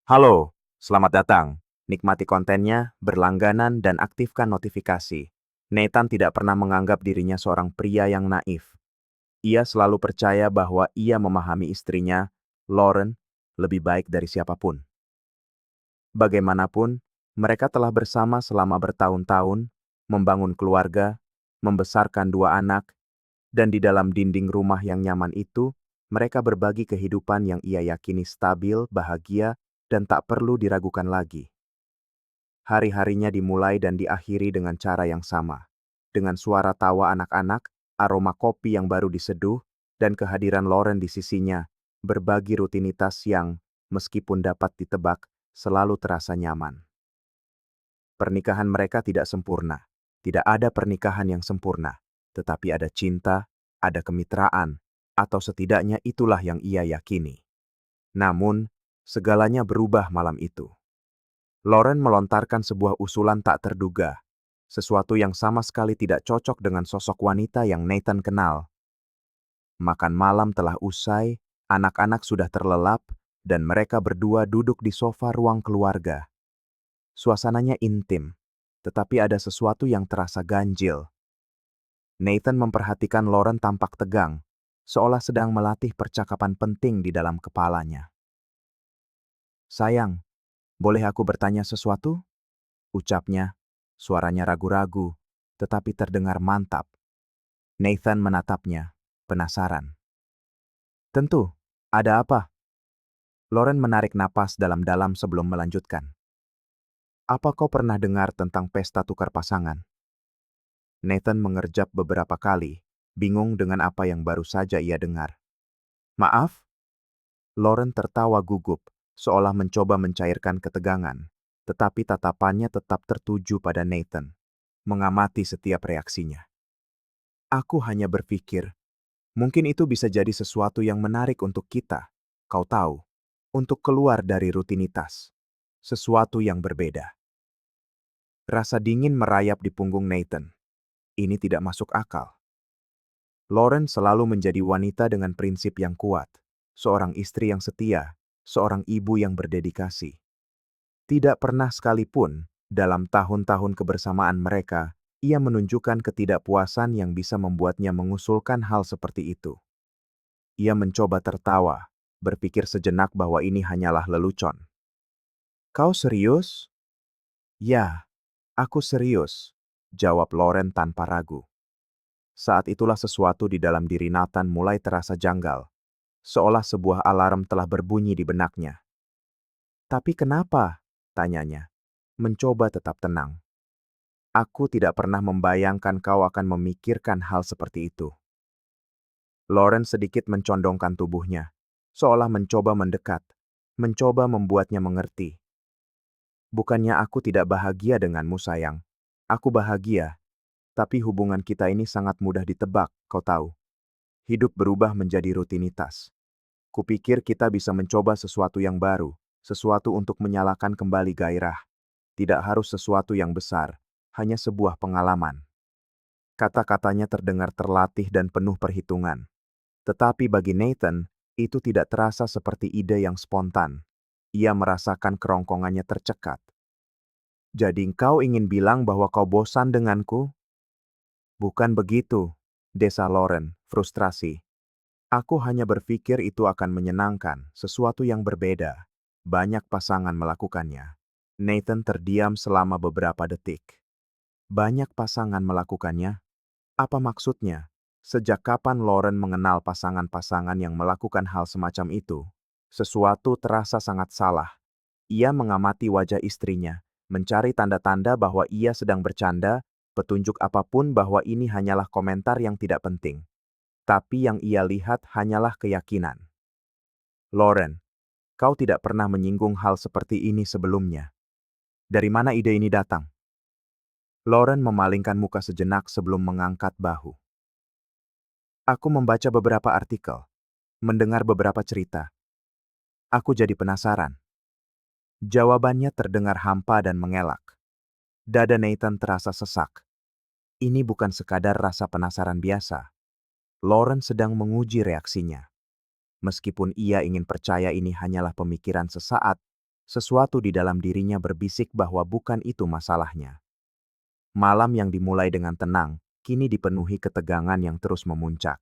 Halo, selamat datang. Nikmati kontennya, berlangganan, dan aktifkan notifikasi. Nathan tidak pernah menganggap dirinya seorang pria yang naif. Ia selalu percaya bahwa ia memahami istrinya, Lauren, lebih baik dari siapapun. Bagaimanapun, mereka telah bersama selama bertahun-tahun, membangun keluarga, membesarkan dua anak, dan di dalam dinding rumah yang nyaman itu, mereka berbagi kehidupan yang ia yakini stabil, bahagia, dan tak perlu diragukan lagi. Hari-harinya dimulai dan diakhiri dengan cara yang sama. Dengan suara tawa anak-anak, aroma kopi yang baru diseduh, dan kehadiran Lauren di sisinya, berbagi rutinitas yang, meskipun dapat ditebak, selalu terasa nyaman. Pernikahan mereka tidak sempurna. Tidak ada pernikahan yang sempurna, tetapi ada cinta, ada kemitraan, atau setidaknya itulah yang ia yakini. Namun, segalanya berubah malam itu. Lauren melontarkan sebuah usulan tak terduga, sesuatu yang sama sekali tidak cocok dengan sosok wanita yang Nathan kenal. Makan malam telah usai, anak-anak sudah terlelap, dan mereka berdua duduk di sofa ruang keluarga. Suasananya intim, tetapi ada sesuatu yang terasa ganjil. Nathan memperhatikan Lauren tampak tegang, seolah sedang melatih percakapan penting di dalam kepalanya. "Sayang, boleh aku bertanya sesuatu?" ucapnya, suaranya ragu-ragu, tetapi terdengar mantap. Nathan menatapnya, penasaran. "Tentu, ada apa?" Lauren menarik napas dalam-dalam sebelum melanjutkan. "Apa kau pernah dengar tentang pesta tukar pasangan?" Nathan mengerjap beberapa kali, bingung dengan apa yang baru saja ia dengar. "Maaf?" Lauren tertawa gugup, seolah mencoba mencairkan ketegangan, tetapi tatapannya tetap tertuju pada Nathan, mengamati setiap reaksinya. "Aku hanya berpikir, mungkin itu bisa jadi sesuatu yang menarik untuk kita, kau tahu, untuk keluar dari rutinitas. Sesuatu yang berbeda." Rasa dingin merayap di punggung Nathan. Ini tidak masuk akal. Lauren selalu menjadi wanita dengan prinsip yang kuat, seorang istri yang setia, seorang ibu yang berdedikasi. Tidak pernah sekalipun, dalam tahun-tahun kebersamaan mereka, ia menunjukkan ketidakpuasan yang bisa membuatnya mengusulkan hal seperti itu. Ia mencoba tertawa, berpikir sejenak bahwa ini hanyalah lelucon. "Kau serius?" "Ya, aku serius," jawab Lauren tanpa ragu. Saat itulah sesuatu di dalam diri Nathan mulai terasa janggal, seolah sebuah alarm telah berbunyi di benaknya. "Tapi kenapa?" tanyanya, mencoba tetap tenang. "Aku tidak pernah membayangkan kau akan memikirkan hal seperti itu." Lauren sedikit mencondongkan tubuhnya, seolah mencoba mendekat, mencoba membuatnya mengerti. "Bukannya aku tidak bahagia denganmu, sayang. Aku bahagia, tapi hubungan kita ini sangat mudah ditebak, kau tahu. Hidup berubah menjadi rutinitas. Kupikir kita bisa mencoba sesuatu yang baru, sesuatu untuk menyalakan kembali gairah. Tidak harus sesuatu yang besar, hanya sebuah pengalaman." Kata-katanya terdengar terlatih dan penuh perhitungan. Tetapi bagi Nathan, itu tidak terasa seperti ide yang spontan. Ia merasakan kerongkongannya tercekat. "Jadi engkau ingin bilang bahwa kau bosan denganku?" "Bukan begitu," desa Lauren, frustrasi. "Aku hanya berpikir itu akan menyenangkan, sesuatu yang berbeda. Banyak pasangan melakukannya." Nathan terdiam selama beberapa detik. Banyak pasangan melakukannya? Apa maksudnya? Sejak kapan Lauren mengenal pasangan-pasangan yang melakukan hal semacam itu? Sesuatu terasa sangat salah. Ia mengamati wajah istrinya, mencari tanda-tanda bahwa ia sedang bercanda, petunjuk apapun bahwa ini hanyalah komentar yang tidak penting. Tapi yang ia lihat hanyalah keyakinan. "Lauren, kau tidak pernah menyinggung hal seperti ini sebelumnya. Dari mana ide ini datang?" Lauren memalingkan muka sejenak sebelum mengangkat bahu. "Aku membaca beberapa artikel, mendengar beberapa cerita. Aku jadi penasaran." Jawabannya terdengar hampa dan mengelak. Dada Nathan terasa sesak. Ini bukan sekadar rasa penasaran biasa. Lauren sedang menguji reaksinya. Meskipun ia ingin percaya ini hanyalah pemikiran sesaat, Sesuatu di dalam dirinya berbisik bahwa bukan itu masalahnya. Malam yang dimulai dengan tenang, kini dipenuhi ketegangan yang terus memuncak.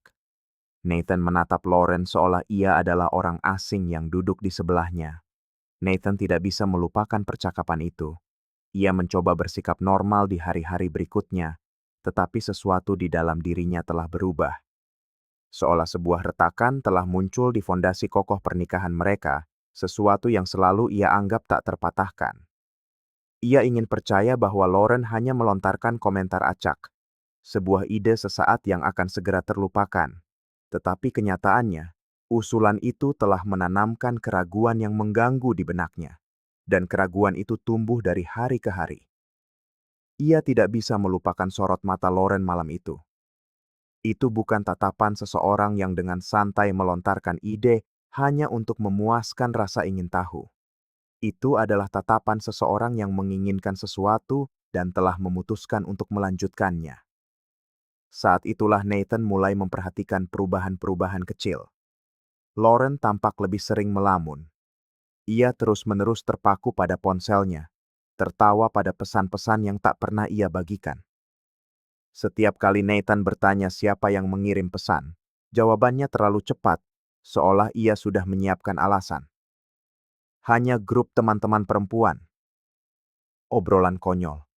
Nathan menatap Lauren seolah ia adalah orang asing yang duduk di sebelahnya. Nathan tidak bisa melupakan percakapan itu. Ia mencoba bersikap normal di hari-hari berikutnya, tetapi sesuatu di dalam dirinya telah berubah. Seolah sebuah retakan telah muncul di fondasi kokoh pernikahan mereka, sesuatu yang selalu ia anggap tak terpatahkan. Ia ingin percaya bahwa Lauren hanya melontarkan komentar acak, sebuah ide sesaat yang akan segera terlupakan. Tetapi kenyataannya, usulan itu telah menanamkan keraguan yang mengganggu di benaknya. Dan keraguan itu tumbuh dari hari ke hari. Ia tidak bisa melupakan sorot mata Lauren malam itu. Itu bukan tatapan seseorang yang dengan santai melontarkan ide hanya untuk memuaskan rasa ingin tahu. Itu adalah tatapan seseorang yang menginginkan sesuatu dan telah memutuskan untuk melanjutkannya. Saat itulah Nathan mulai memperhatikan perubahan-perubahan kecil. Lauren tampak lebih sering melamun. Ia terus-menerus terpaku pada ponselnya, tertawa pada pesan-pesan yang tak pernah ia bagikan. Setiap kali Nathan bertanya siapa yang mengirim pesan, jawabannya terlalu cepat, seolah ia sudah menyiapkan alasan. Hanya grup teman-teman perempuan. Obrolan konyol.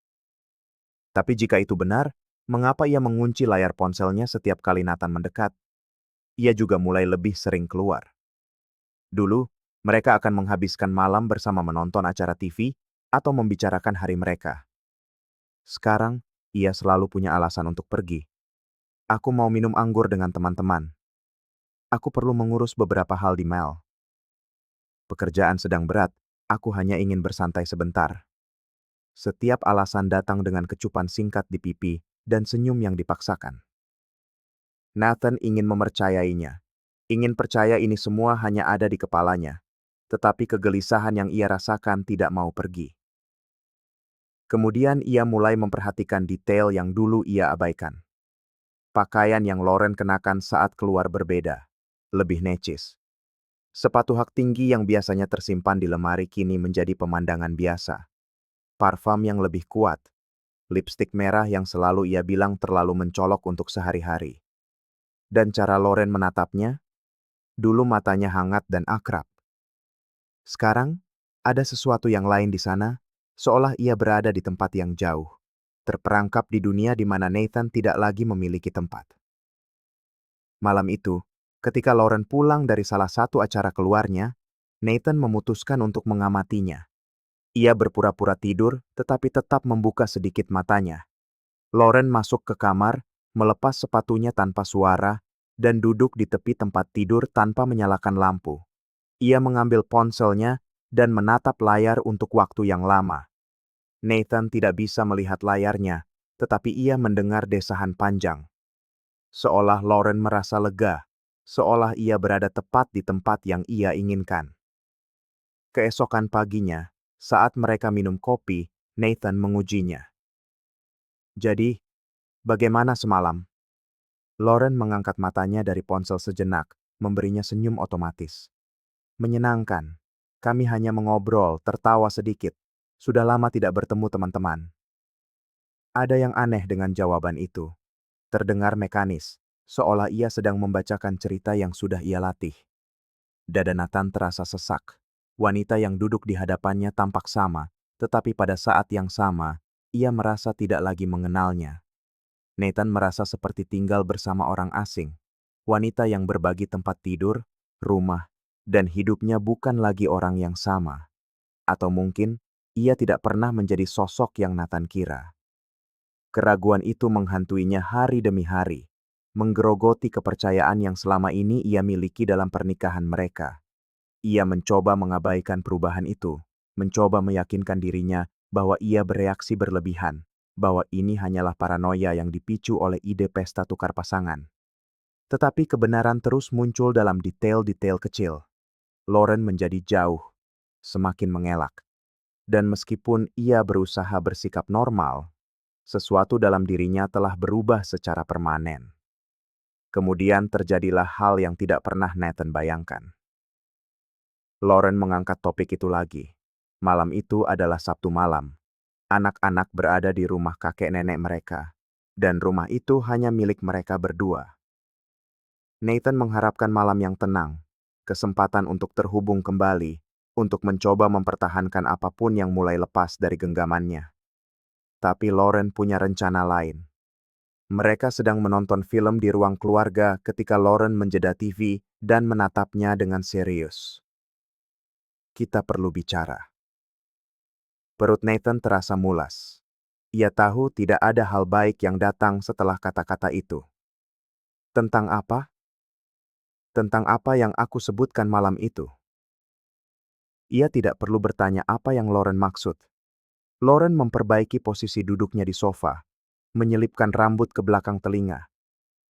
Tapi jika itu benar, mengapa ia mengunci layar ponselnya setiap kali Nathan mendekat? Ia juga mulai lebih sering keluar. Dulu, mereka akan menghabiskan malam bersama menonton acara TV atau membicarakan hari mereka. Sekarang, ia selalu punya alasan untuk pergi. Aku mau minum anggur dengan teman-teman. Aku perlu mengurus beberapa hal di Mel. Pekerjaan sedang berat, aku hanya ingin bersantai sebentar. Setiap alasan datang dengan kecupan singkat di pipi dan senyum yang dipaksakan. Nathan ingin mempercayainya. Ingin percaya ini semua hanya ada di kepalanya. Tetapi kegelisahan yang ia rasakan tidak mau pergi. Kemudian ia mulai memperhatikan detail yang dulu ia abaikan. Pakaian yang Lauren kenakan saat keluar berbeda, lebih necis. Sepatu hak tinggi yang biasanya tersimpan di lemari kini menjadi pemandangan biasa. Parfum yang lebih kuat, lipstik merah yang selalu ia bilang terlalu mencolok untuk sehari-hari. Dan cara Lauren menatapnya, dulu matanya hangat dan akrab. Sekarang, ada sesuatu yang lain di sana, seolah ia berada di tempat yang jauh, terperangkap di dunia di mana Nathan tidak lagi memiliki tempat. Malam itu, ketika Lauren pulang dari salah satu acara keluarnya, Nathan memutuskan untuk mengamatinya. Ia berpura-pura tidur, tetapi tetap membuka sedikit matanya. Lauren masuk ke kamar, melepas sepatunya tanpa suara, dan duduk di tepi tempat tidur tanpa menyalakan lampu. Ia mengambil ponselnya dan menatap layar untuk waktu yang lama. Nathan tidak bisa melihat layarnya, tetapi ia mendengar desahan panjang. Seolah Lauren merasa lega, seolah ia berada tepat di tempat yang ia inginkan. Keesokan paginya, saat mereka minum kopi, Nathan mengujinya. Jadi, bagaimana semalam? Lauren mengangkat matanya dari ponsel sejenak, memberinya senyum otomatis. Menyenangkan. Kami hanya mengobrol, tertawa sedikit. Sudah lama tidak bertemu teman-teman. Ada yang aneh dengan jawaban itu. Terdengar mekanis, seolah ia sedang membacakan cerita yang sudah ia latih. Dada Nathan terasa sesak. Wanita yang duduk di hadapannya tampak sama, tetapi pada saat yang sama, ia merasa tidak lagi mengenalnya. Nathan merasa seperti tinggal bersama orang asing. Wanita yang berbagi tempat tidur, rumah, dan hidupnya bukan lagi orang yang sama. Atau mungkin, ia tidak pernah menjadi sosok yang Nathan kira. Keraguan itu menghantuinya hari demi hari, menggerogoti kepercayaan yang selama ini ia miliki dalam pernikahan mereka. Ia mencoba mengabaikan perubahan itu, mencoba meyakinkan dirinya bahwa ia bereaksi berlebihan, bahwa ini hanyalah paranoia yang dipicu oleh ide pesta tukar pasangan. Tetapi kebenaran terus muncul dalam detail-detail kecil. Lauren menjadi jauh, semakin mengelak. Dan meskipun ia berusaha bersikap normal, sesuatu dalam dirinya telah berubah secara permanen. Kemudian terjadilah hal yang tidak pernah Nathan bayangkan. Lauren mengangkat topik itu lagi. Malam itu adalah Sabtu malam. Anak-anak berada di rumah kakek nenek mereka, dan rumah itu hanya milik mereka berdua. Nathan mengharapkan malam yang tenang, kesempatan untuk terhubung kembali, untuk mencoba mempertahankan apapun yang mulai lepas dari genggamannya. Tapi Lauren punya rencana lain. Mereka sedang menonton film di ruang keluarga ketika Lauren menjeda TV dan menatapnya dengan serius. Kita perlu bicara. Perut Nathan terasa mulas. Ia tahu tidak ada hal baik yang datang setelah kata-kata itu. Tentang apa? Tentang apa yang aku sebutkan malam itu. Ia tidak perlu bertanya apa yang Lauren maksud. Lauren memperbaiki posisi duduknya di sofa, menyelipkan rambut ke belakang telinga.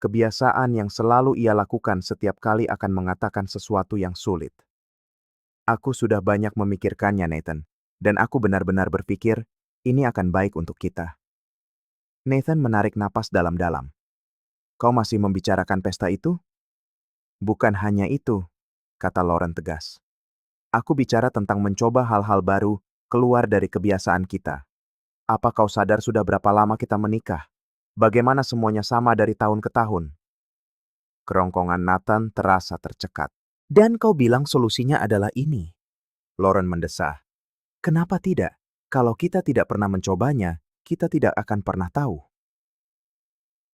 Kebiasaan yang selalu ia lakukan setiap kali akan mengatakan sesuatu yang sulit. Aku sudah banyak memikirkannya, Nathan, dan aku benar-benar berpikir ini akan baik untuk kita. Nathan menarik napas dalam-dalam. Kau masih membicarakan pesta itu? Bukan hanya itu, kata Lauren tegas. Aku bicara tentang mencoba hal-hal baru keluar dari kebiasaan kita. Apa kau sadar sudah berapa lama kita menikah? Bagaimana semuanya sama dari tahun ke tahun? Kerongkongan Nathan terasa tercekat. Dan kau bilang solusinya adalah ini. Lauren mendesah. Kenapa tidak? Kalau kita tidak pernah mencobanya, kita tidak akan pernah tahu.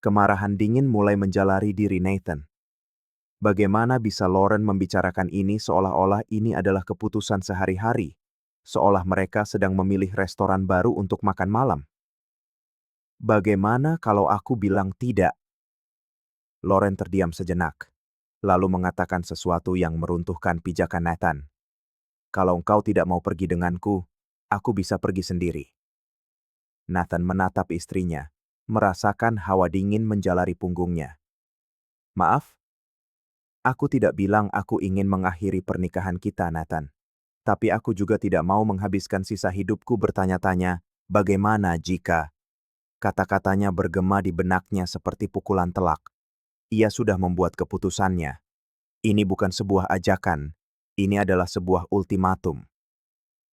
Kemarahan dingin mulai menjalari diri Nathan. Bagaimana bisa Lauren membicarakan ini seolah-olah ini adalah keputusan sehari-hari, seolah mereka sedang memilih restoran baru untuk makan malam? Bagaimana kalau aku bilang tidak? Lauren terdiam sejenak, lalu mengatakan sesuatu yang meruntuhkan pijakan Nathan. Kalau engkau tidak mau pergi denganku, aku bisa pergi sendiri. Nathan menatap istrinya, merasakan hawa dingin menjalari punggungnya. Maaf? Aku tidak bilang aku ingin mengakhiri pernikahan kita, Nathan. Tapi aku juga tidak mau menghabiskan sisa hidupku bertanya-tanya, bagaimana jika... Kata-katanya bergema di benaknya seperti pukulan telak. Ia sudah membuat keputusannya. Ini bukan sebuah ajakan, ini adalah sebuah ultimatum.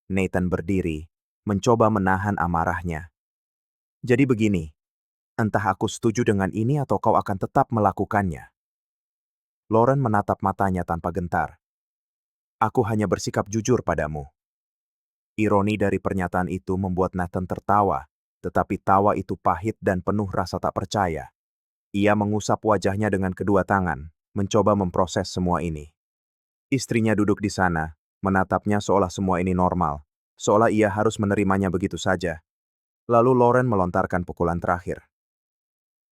Nathan berdiri, mencoba menahan amarahnya. Jadi begini, entah aku setuju dengan ini atau kau akan tetap melakukannya. Lauren menatap matanya tanpa gentar. Aku hanya bersikap jujur padamu. Ironi dari pernyataan itu membuat Nathan tertawa, tetapi tawa itu pahit dan penuh rasa tak percaya. Ia mengusap wajahnya dengan kedua tangan, mencoba memproses semua ini. Istrinya duduk di sana, menatapnya seolah semua ini normal, seolah ia harus menerimanya begitu saja. Lalu Lauren melontarkan pukulan terakhir.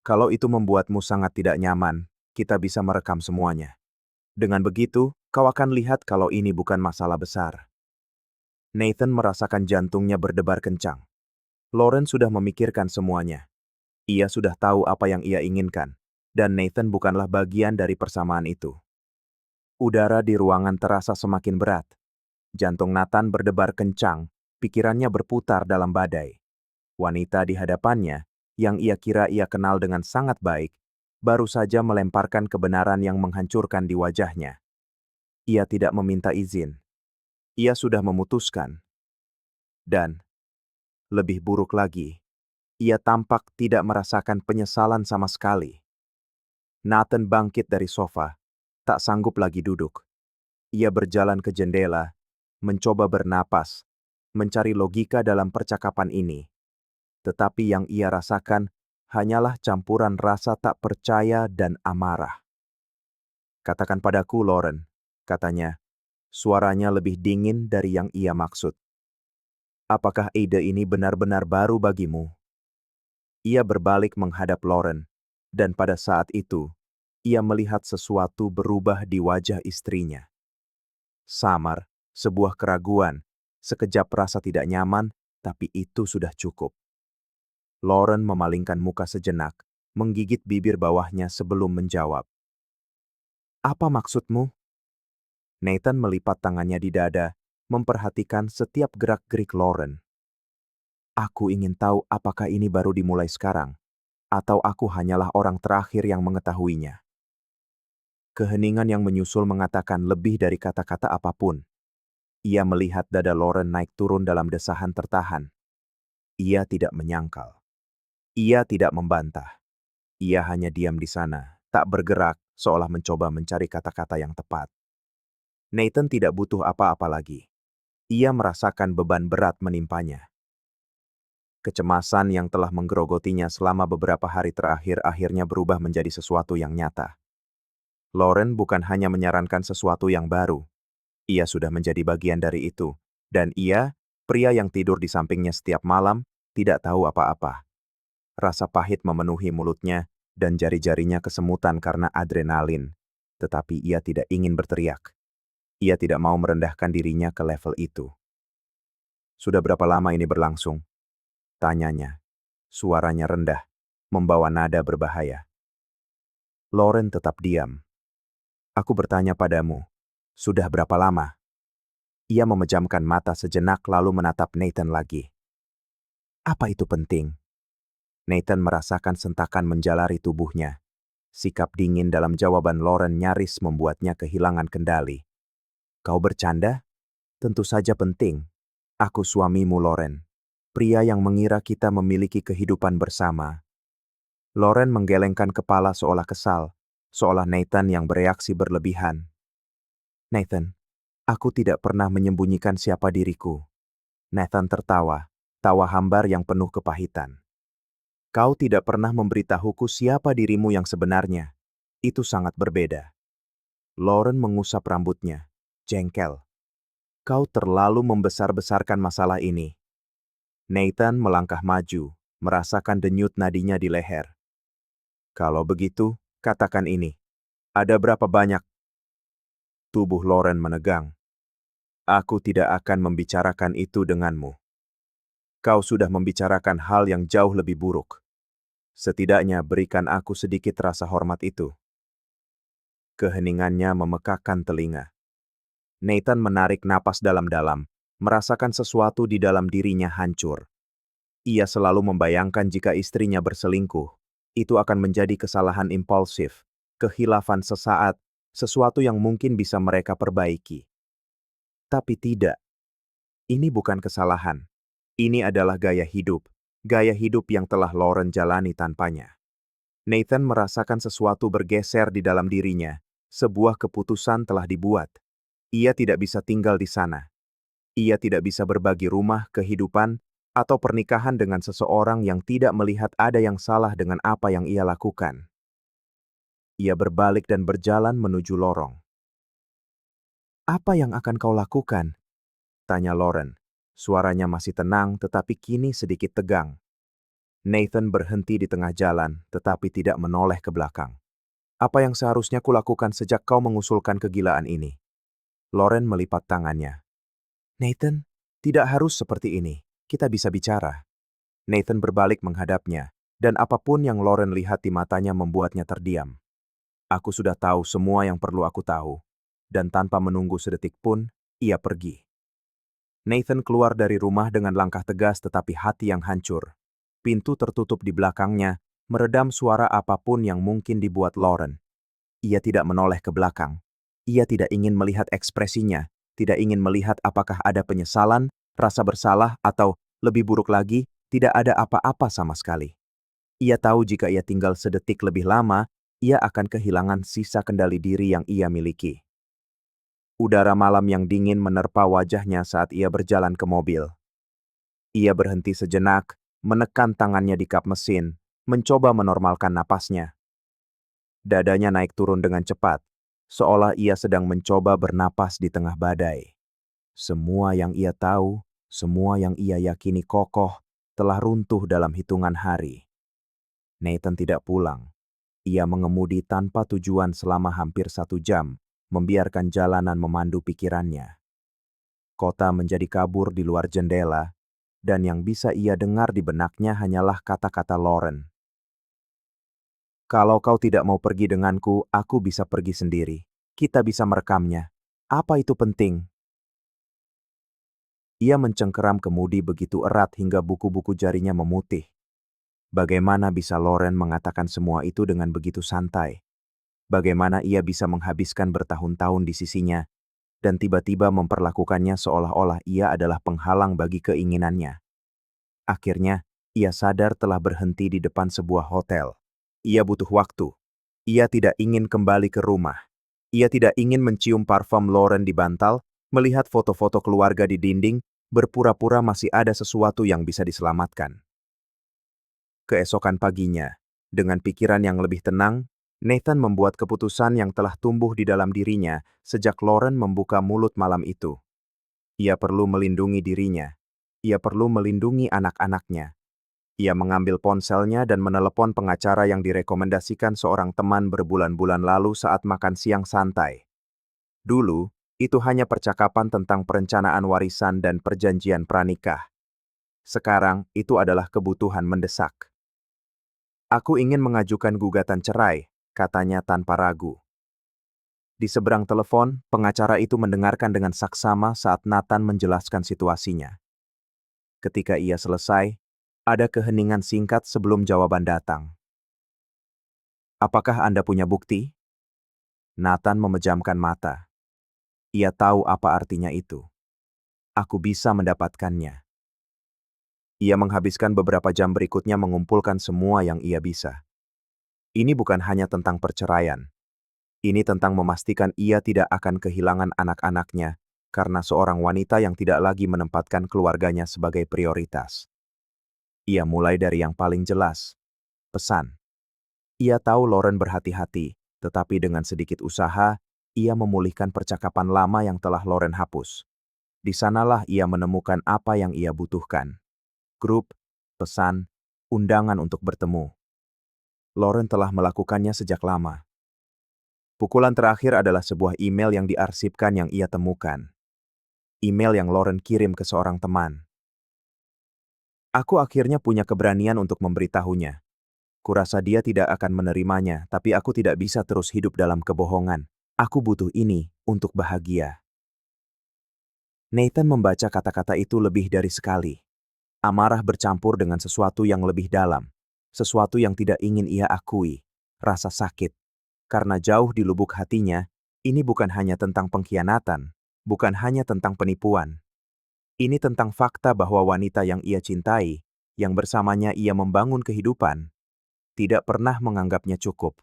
Kalau itu membuatmu sangat tidak nyaman, kita bisa merekam semuanya. Dengan begitu, kau akan lihat kalau ini bukan masalah besar. Nathan merasakan jantungnya berdebar kencang. Lauren sudah memikirkan semuanya. Ia sudah tahu apa yang ia inginkan, dan Nathan bukanlah bagian dari persamaan itu. Udara di ruangan terasa semakin berat. Jantung Nathan berdebar kencang, pikirannya berputar dalam badai. Wanita di hadapannya, yang ia kira ia kenal dengan sangat baik, baru saja melemparkan kebenaran yang menghancurkan di wajahnya. Ia tidak meminta izin. Ia sudah memutuskan. Dan, lebih buruk lagi, ia tampak tidak merasakan penyesalan sama sekali. Nathan bangkit dari sofa, tak sanggup lagi duduk. Ia berjalan ke jendela, mencoba bernapas, mencari logika dalam percakapan ini. Tetapi yang ia rasakan hanyalah campuran rasa tak percaya dan amarah. Katakan padaku, Lauren, katanya. Suaranya lebih dingin dari yang ia maksud. Apakah ide ini benar-benar baru bagimu? Ia berbalik menghadap Lauren, dan pada saat itu, ia melihat sesuatu berubah di wajah istrinya. Samar, sebuah keraguan, sekejap rasa tidak nyaman, tapi itu sudah cukup. Lauren memalingkan muka sejenak, menggigit bibir bawahnya sebelum menjawab. Apa maksudmu? Nathan melipat tangannya di dada, memperhatikan setiap gerak-gerik Lauren. Aku ingin tahu apakah ini baru dimulai sekarang, atau aku hanyalah orang terakhir yang mengetahuinya. Keheningan yang menyusul mengatakan lebih dari kata-kata apapun. Ia melihat dada Lauren naik turun dalam desahan tertahan. Ia tidak menyangkal. Ia tidak membantah. Ia hanya diam di sana, tak bergerak, seolah mencoba mencari kata-kata yang tepat. Nathan tidak butuh apa-apa lagi. Ia merasakan beban berat menimpanya. Kecemasan yang telah menggerogotinya selama beberapa hari terakhir akhirnya berubah menjadi sesuatu yang nyata. Lauren bukan hanya menyarankan sesuatu yang baru. Ia sudah menjadi bagian dari itu. Dan ia, pria yang tidur di sampingnya setiap malam, tidak tahu apa-apa. Rasa pahit memenuhi mulutnya, dan jari-jarinya kesemutan karena adrenalin. Tetapi ia tidak ingin berteriak. Ia tidak mau merendahkan dirinya ke level itu. Sudah berapa lama ini berlangsung? Tanyanya. Suaranya rendah, membawa nada berbahaya. Lauren tetap diam. Aku bertanya padamu, sudah berapa lama? Ia memejamkan mata sejenak lalu menatap Nathan lagi. Apa itu penting? Nathan merasakan sentakan menjalari tubuhnya. Sikap dingin dalam jawaban Lauren nyaris membuatnya kehilangan kendali. Kau bercanda? Tentu saja penting. Aku suamimu, Lauren. Pria yang mengira kita memiliki kehidupan bersama. Lauren menggelengkan kepala seolah kesal, seolah Nathan yang bereaksi berlebihan. Nathan, aku tidak pernah menyembunyikan siapa diriku. Nathan tertawa, tawa hambar yang penuh kepahitan. Kau tidak pernah memberitahuku siapa dirimu yang sebenarnya. Itu sangat berbeda. Lauren mengusap rambutnya, jengkel. Kau terlalu membesar-besarkan masalah ini. Nathan melangkah maju, merasakan denyut nadinya di leher. Kalau begitu, katakan ini. Ada berapa banyak? Tubuh Lauren menegang. Aku tidak akan membicarakan itu denganmu. Kau sudah membicarakan hal yang jauh lebih buruk. Setidaknya berikan aku sedikit rasa hormat itu. Keheningannya memekakkan telinga. Nathan menarik napas dalam-dalam, merasakan sesuatu di dalam dirinya hancur. Ia selalu membayangkan jika istrinya berselingkuh, itu akan menjadi kesalahan impulsif, kehilafan sesaat, sesuatu yang mungkin bisa mereka perbaiki. Tapi tidak. Ini bukan kesalahan. Ini adalah gaya hidup yang telah Lauren jalani tanpanya. Nathan merasakan sesuatu bergeser di dalam dirinya. Sebuah keputusan telah dibuat. Ia tidak bisa tinggal di sana. Ia tidak bisa berbagi rumah, kehidupan, atau pernikahan dengan seseorang yang tidak melihat ada yang salah dengan apa yang ia lakukan. Ia berbalik dan berjalan menuju lorong. Apa yang akan kau lakukan? Tanya Lauren. Suaranya masih tenang tetapi kini sedikit tegang. Nathan berhenti di tengah jalan tetapi tidak menoleh ke belakang. Apa yang seharusnya kulakukan sejak kau mengusulkan kegilaan ini? Lauren melipat tangannya. Nathan, tidak harus seperti ini. Kita bisa bicara. Nathan berbalik menghadapnya, dan apapun yang Lauren lihat di matanya membuatnya terdiam. Aku sudah tahu semua yang perlu aku tahu, dan tanpa menunggu sedetik pun, ia pergi. Nathan keluar dari rumah dengan langkah tegas tetapi hati yang hancur. Pintu tertutup di belakangnya, meredam suara apapun yang mungkin dibuat Lauren. Ia tidak menoleh ke belakang. Ia tidak ingin melihat ekspresinya, tidak ingin melihat apakah ada penyesalan, rasa bersalah, atau, lebih buruk lagi, tidak ada apa-apa sama sekali. Ia tahu jika ia tinggal sedetik lebih lama, ia akan kehilangan sisa kendali diri yang ia miliki. Udara malam yang dingin menerpa wajahnya saat ia berjalan ke mobil. Ia berhenti sejenak, menekan tangannya di kap mesin, mencoba menormalkan napasnya. Dadanya naik turun dengan cepat, seolah ia sedang mencoba bernapas di tengah badai. Semua yang ia tahu, semua yang ia yakini kokoh, telah runtuh dalam hitungan hari. Nathan tidak pulang. Ia mengemudi tanpa tujuan selama hampir 1 jam, membiarkan jalanan memandu pikirannya. Kota menjadi kabur di luar jendela, dan yang bisa ia dengar di benaknya hanyalah kata-kata Lauren. Kalau kau tidak mau pergi denganku, aku bisa pergi sendiri. Kita bisa merekamnya. Apa itu penting? Ia mencengkeram kemudi begitu erat hingga buku-buku jarinya memutih. Bagaimana bisa Lauren mengatakan semua itu dengan begitu santai? Bagaimana ia bisa menghabiskan bertahun-tahun di sisinya, dan tiba-tiba memperlakukannya seolah-olah ia adalah penghalang bagi keinginannya. Akhirnya, ia sadar telah berhenti di depan sebuah hotel. Ia butuh waktu. Ia tidak ingin kembali ke rumah. Ia tidak ingin mencium parfum Lauren di bantal, melihat foto-foto keluarga di dinding, berpura-pura masih ada sesuatu yang bisa diselamatkan. Keesokan paginya, dengan pikiran yang lebih tenang, Nathan membuat keputusan yang telah tumbuh di dalam dirinya sejak Lauren membuka mulut malam itu. Ia perlu melindungi dirinya. Ia perlu melindungi anak-anaknya. Ia mengambil ponselnya dan menelepon pengacara yang direkomendasikan seorang teman berbulan-bulan lalu saat makan siang santai. Dulu, itu hanya percakapan tentang perencanaan warisan dan perjanjian pranikah. Sekarang, itu adalah kebutuhan mendesak. Aku ingin mengajukan gugatan cerai, katanya tanpa ragu. Di seberang telepon, pengacara itu mendengarkan dengan saksama saat Nathan menjelaskan situasinya. Ketika ia selesai, ada keheningan singkat sebelum jawaban datang. Apakah Anda punya bukti? Nathan memejamkan mata. Ia tahu apa artinya itu. Aku bisa mendapatkannya. Ia menghabiskan beberapa jam berikutnya mengumpulkan semua yang ia bisa. Ini bukan hanya tentang perceraian. Ini tentang memastikan ia tidak akan kehilangan anak-anaknya karena seorang wanita yang tidak lagi menempatkan keluarganya sebagai prioritas. Ia mulai dari yang paling jelas, pesan. Ia tahu Lauren berhati-hati, tetapi dengan sedikit usaha, ia memulihkan percakapan lama yang telah Lauren hapus. Di sanalah ia menemukan apa yang ia butuhkan. Grup, pesan, undangan untuk bertemu. Lauren telah melakukannya sejak lama. Pukulan terakhir adalah sebuah email yang diarsipkan yang ia temukan. Email yang Lauren kirim ke seorang teman. Aku akhirnya punya keberanian untuk memberitahunya. Kurasa dia tidak akan menerimanya, tapi aku tidak bisa terus hidup dalam kebohongan. Aku butuh ini untuk bahagia. Nathan membaca kata-kata itu lebih dari sekali. Amarah bercampur dengan sesuatu yang lebih dalam. Sesuatu yang tidak ingin ia akui. Rasa sakit. Karena jauh di lubuk hatinya, ini bukan hanya tentang pengkhianatan. Bukan hanya tentang penipuan. Ini tentang fakta bahwa wanita yang ia cintai, yang bersamanya ia membangun kehidupan, tidak pernah menganggapnya cukup.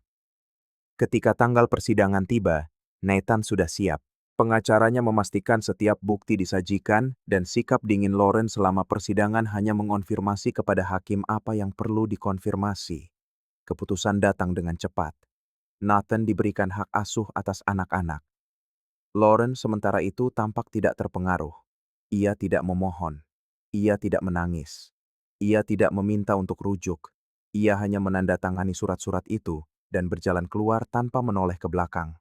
Ketika tanggal persidangan tiba, Nathan sudah siap. Pengacaranya memastikan setiap bukti disajikan dan sikap dingin Lauren selama persidangan hanya mengonfirmasi kepada hakim apa yang perlu dikonfirmasi. Keputusan datang dengan cepat. Nathan diberikan hak asuh atas anak-anak. Lauren sementara itu tampak tidak terpengaruh. Ia tidak memohon. Ia tidak menangis. Ia tidak meminta untuk rujuk. Ia hanya menandatangani surat-surat itu dan berjalan keluar tanpa menoleh ke belakang.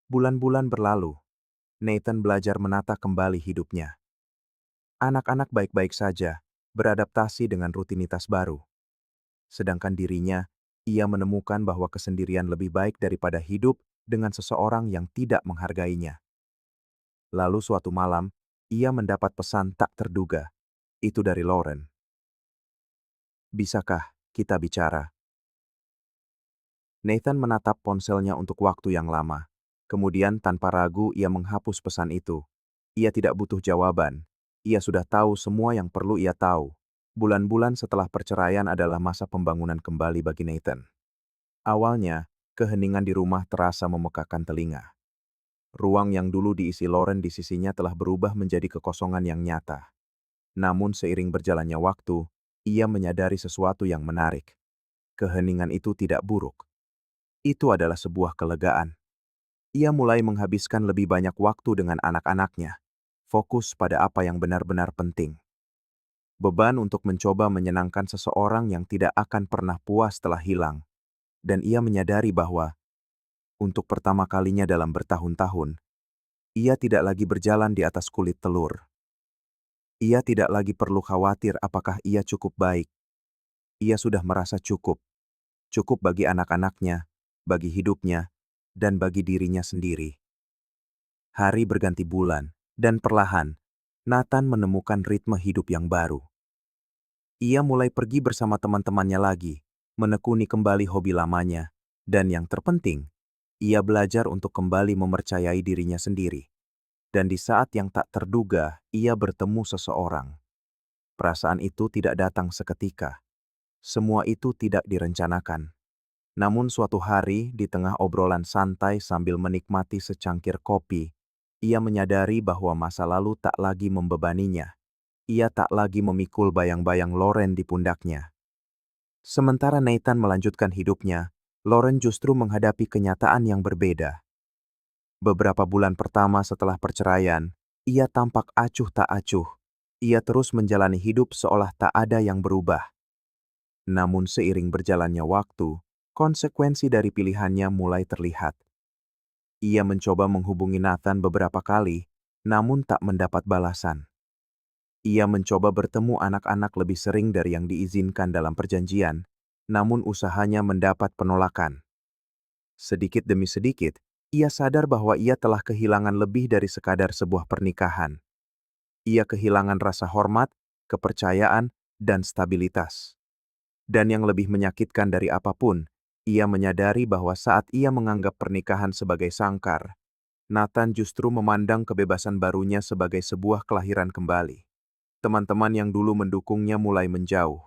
Bulan-bulan berlalu. Nathan belajar menata kembali hidupnya. Anak-anak baik-baik saja, beradaptasi dengan rutinitas baru. Sedangkan dirinya, ia menemukan bahwa kesendirian lebih baik daripada hidup dengan seseorang yang tidak menghargainya. Lalu suatu malam, ia mendapat pesan tak terduga. Itu dari Lauren. Bisakah kita bicara? Nathan menatap ponselnya untuk waktu yang lama. Kemudian tanpa ragu ia menghapus pesan itu. Ia tidak butuh jawaban. Ia sudah tahu semua yang perlu ia tahu. Bulan-bulan setelah perceraian adalah masa pembangunan kembali bagi Nathan. Awalnya, keheningan di rumah terasa memekakan telinga. Ruang yang dulu diisi Lauren di sisinya telah berubah menjadi kekosongan yang nyata. Namun seiring berjalannya waktu, ia menyadari sesuatu yang menarik. Keheningan itu tidak buruk. Itu adalah sebuah kelegaan. Ia mulai menghabiskan lebih banyak waktu dengan anak-anaknya, fokus pada apa yang benar-benar penting. Beban untuk mencoba menyenangkan seseorang yang tidak akan pernah puas telah hilang, dan ia menyadari bahwa, untuk pertama kalinya dalam bertahun-tahun, ia tidak lagi berjalan di atas kulit telur. Ia tidak lagi perlu khawatir apakah ia cukup baik. Ia sudah merasa cukup. Cukup bagi anak-anaknya, bagi hidupnya, dan bagi dirinya sendiri. Hari berganti bulan, dan perlahan, Nathan menemukan ritme hidup yang baru. Ia mulai pergi bersama teman-temannya lagi, menekuni kembali hobi lamanya, dan yang terpenting, ia belajar untuk kembali mempercayai dirinya sendiri. Dan di saat yang tak terduga, ia bertemu seseorang. Perasaan itu tidak datang seketika. Semua itu tidak direncanakan. Namun suatu hari, di tengah obrolan santai sambil menikmati secangkir kopi, ia menyadari bahwa masa lalu tak lagi membebaninya. Ia tak lagi memikul bayang-bayang Lauren di pundaknya. Sementara Nathan melanjutkan hidupnya, Lauren justru menghadapi kenyataan yang berbeda. Beberapa bulan pertama setelah perceraian, ia tampak acuh tak acuh. Ia terus menjalani hidup seolah tak ada yang berubah. Namun seiring berjalannya waktu, konsekuensi dari pilihannya mulai terlihat. Ia mencoba menghubungi Nathan beberapa kali, namun tak mendapat balasan. Ia mencoba bertemu anak-anak lebih sering dari yang diizinkan dalam perjanjian, namun usahanya mendapat penolakan. Sedikit demi sedikit, ia sadar bahwa ia telah kehilangan lebih dari sekadar sebuah pernikahan. Ia kehilangan rasa hormat, kepercayaan, dan stabilitas. Dan yang lebih menyakitkan dari apapun, ia menyadari bahwa saat ia menganggap pernikahan sebagai sangkar, Nathan justru memandang kebebasan barunya sebagai sebuah kelahiran kembali. Teman-teman yang dulu mendukungnya mulai menjauh.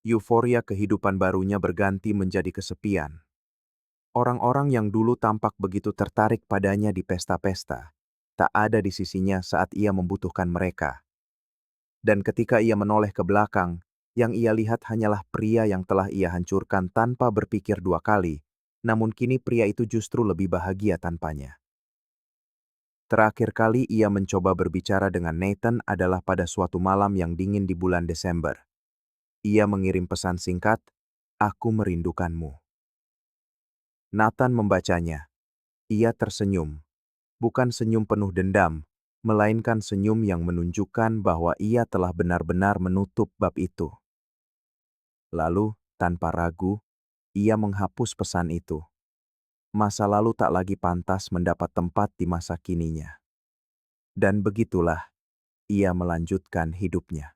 Euforia kehidupan barunya berganti menjadi kesepian. Orang-orang yang dulu tampak begitu tertarik padanya di pesta-pesta, tak ada di sisinya saat ia membutuhkan mereka. Dan ketika ia menoleh ke belakang, yang ia lihat hanyalah pria yang telah ia hancurkan tanpa berpikir dua kali, namun kini pria itu justru lebih bahagia tanpanya. Terakhir kali ia mencoba berbicara dengan Nathan adalah pada suatu malam yang dingin di bulan Desember. Ia mengirim pesan singkat, "Aku merindukanmu." Nathan membacanya. Ia tersenyum. Bukan senyum penuh dendam, melainkan senyum yang menunjukkan bahwa ia telah benar-benar menutup bab itu. Lalu, tanpa ragu, ia menghapus pesan itu. Masa lalu tak lagi pantas mendapat tempat di masa kininya. Dan begitulah, ia melanjutkan hidupnya.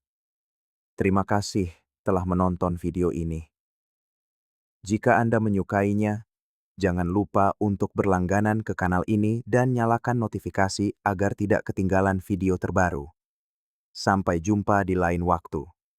Terima kasih telah menonton video ini. Jika Anda menyukainya, jangan lupa untuk berlangganan ke kanal ini dan nyalakan notifikasi agar tidak ketinggalan video terbaru. Sampai jumpa di lain waktu.